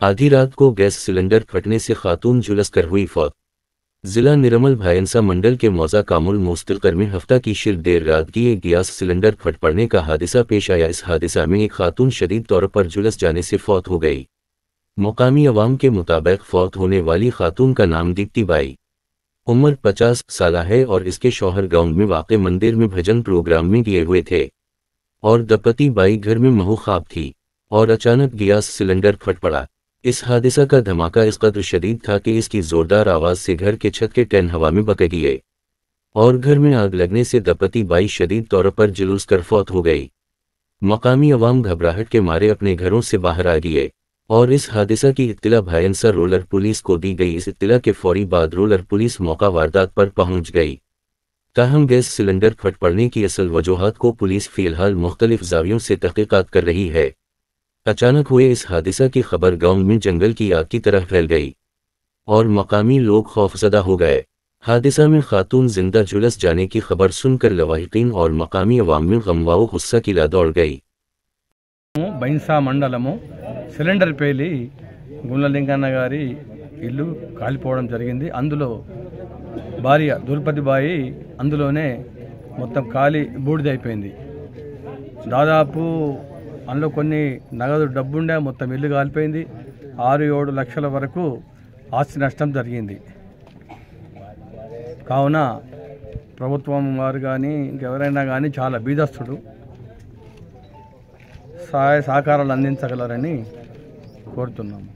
आधी रात को गैस सिलेंडर फटने से खातून झुलस कर हुई फौत। जिला निर्मल भायंसा मंडल के मौजा कामुल मुस्तकर में हफ्ता की शिर देर रात की एक गैस सिलेंडर फट पड़ने का हादसा पेश आया। इस हादसा में एक खातून शदीद तौर पर झुलस जाने से फौत हो गई। मुकामी अवाम के मुताबिक फौत होने वाली खातून का नाम दीप्ति बाई उम्र 50 साल है और इसके शौहर गांव में वाक़े मंदिर में भजन प्रोग्राम में गए हुए थे और दंपति बाई घर में महूख़ाब थी और अचानक गैस सिलेंडर फट पड़ा। इस हादसा का धमाका इस कदर शदीद था कि इसकी जोरदार आवाज़ से घर के छत के टैन हवा में बक गए और घर में आग लगने से दंपति बाई शदीद तौर पर जुलूस कर फौत हो गई। मकामी अवाम घबराहट के मारे अपने घरों से बाहर आ गए और इस हादसा की इत्तला भायंसा रोलर पुलिस को दी गई। इस इत्तला के फौरी बाद रोलर पुलिस मौका वारदात पर पहुंच गई। ताहम गैस सिलेंडर फट पड़ने की असल वजूहात को पुलिस फ़िलहाल मुख्तलिफ ज़ावियों से तहक़ीक़ात कर रही है। अचानक हुए इस हादसा की खबर गांव में जंगल की आग की तरह फैल गई और मकामी लोग खौफज़दा हो गए। हादसा में खातून जिंदा झुलस जाने की खबर सुनकर लवाहिकीन और मकामी अवाम में गमवाओ गुस्सा की ला दौड़ गई। బైన్సా మండలము సిలిండర్ పేలి గుండ్లలింగన్న గారి ఇల్లు కాలిపోవడం జరిగింది। అందులో భార్య దుర్పతి బాయి అందులోనే మొత్తం కాలి బూడిదైపోయింది। దాదాపు అందులో కొన్ని నగదు డబ్బుండే మొత్తం ఇల్లు కాలిపోయింది। 6-7 లక్షల వరకు ఆస్తి నష్టం జరిగింది। కావున ప్రభుత్వం వారు కానీ ఇంకెవరైనా కానీ చాలా బీదస్తుడు సహాయ సహకారాలు అందించగలరని కోరుతున్నాము।